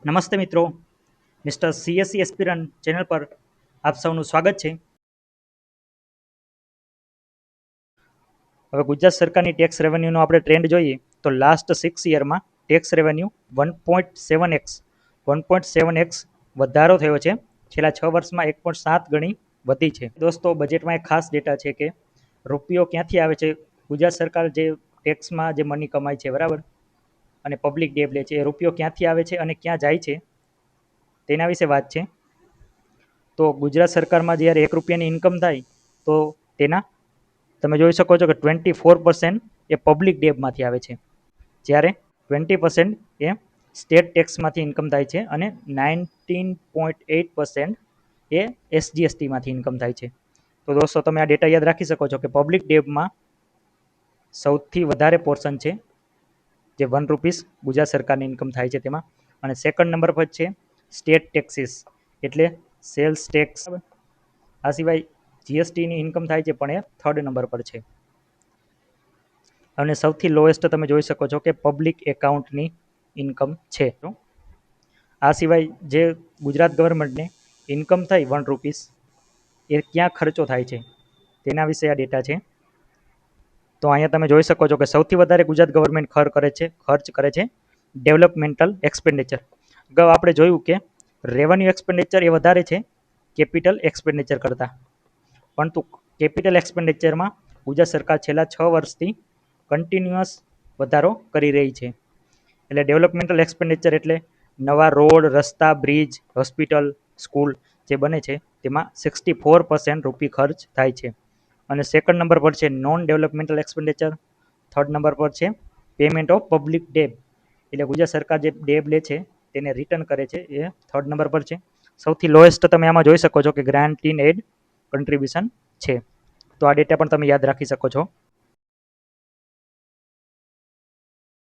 નમસ્તે મિત્રો, mister CSC aspirant channel પર આપ સૌનું સ્વાગત છે. હવે ગુજરાત સરકારની ટેક્સ રેવન્યુનો આપણે ટ્રેન્ડ જોઈએ તો લાસ્ટ 6 યરમાં ટેક્સ રેવન્યુ 1.7x વધારો થયો છે. છેલ્લા 6 વર્ષમાં 1.7 ગણી વધી છે. દોસ્તો, બજેટમાં એક ખાસ ડેટા છે કે રૂપિયો ક્યાંથી આવે છે. ગુજરાત સરકાર જે ટેક્સમાં જે મની કમાય છે, બરાબર, અને પબ્લિક ડેબ લે છે, એ રૂપિયો ક્યાંથી આવે છે અને ક્યાં જાય છે તેના વિશે વાત છે. તો ગુજરાત સરકારમાં જ્યારે 1 રૂપિયાની ઇન્કમ થાય તો તેના તમે જોઈ શકો છો કે 24% એ પબ્લિક ડેબમાંથી આવે છે, જ્યારે 20% એ સ્ટેટ ટેક્સમાંથી ઇન્કમ થાય છે અને 19.8% એ એસજીએસટીમાંથી ઇન્કમ થાય છે. તો દોસ્તો, તમે આ ડેટા યાદ રાખી શકો છો કે પબ્લિક ડેબમાં સૌથી વધારે પોર્શન છે જે ₹1 ગુજરાત સરકારની ઇન્કમ થાય છે તેમાં, અને સેકન્ડ નંબર પર છે સ્ટેટ ટેક્સીસ એટલે સેલ્સ ટેક્સ. આ સિવાય જીએસટીની ઇન્કમ થાય છે પણ એ થર્ડ નંબર પર છે. અને સૌથી લોએસ્ટ તમે જોઈ શકો છો કે પબ્લિક એકાઉન્ટની ઇન્કમ છે. આ સિવાય જે ગુજરાત ગવર્મેન્ટને ઇન્કમ થઈ ₹1 એ ક્યાં ખર્ચો થાય છે તેના વિશે આ ડેટા છે. તો અહીંયા તમે જોઈ શકો છો કે સૌથી વધારે ગુજરાત ગવર્મેન્ટ ખર્ચ કરે છે ડેવલપમેન્ટલ એક્સપેન્ડિચર. અગાઉ આપણે જોયું કે રેવન્યુ એક્સપેન્ડિચર એ વધારે છે કેપિટલ એક્સપેન્ડિચર કરતાં, પરંતુ કેપિટલ એક્સપેન્ડિચરમાં ગુજરાત સરકાર છેલ્લા 6 વર્ષથી કન્ટિન્યુઅસ વધારો કરી રહી છે. એટલે ડેવલપમેન્ટલ એક્સપેન્ડિચર એટલે નવા રોડ, રસ્તા, બ્રિજ, હોસ્પિટલ, સ્કૂલ જે બને છે તેમાં 64% રૂપિયા ખર્ચ થાય છે. અને સેકન્ડ નંબર પર છે non developmental expenditure. Third number પર છે પેમેન્ટ ઓફ પબ્લિક ડેબ, એટલે ગુજરાત સરકાર જે ડેબ લે છે તેને રિટર્ન કરે છે, એ થર્ડ નંબર પર છે. સૌથી લોએસ્ટ તમે આમાં જોઈ શકો છો કે ગ્રાન્ટ ઇન એડ કન્ટ્રીબ્યુશન છે. તો આ ડેટા પણ તમે યાદ રાખી શકો છો.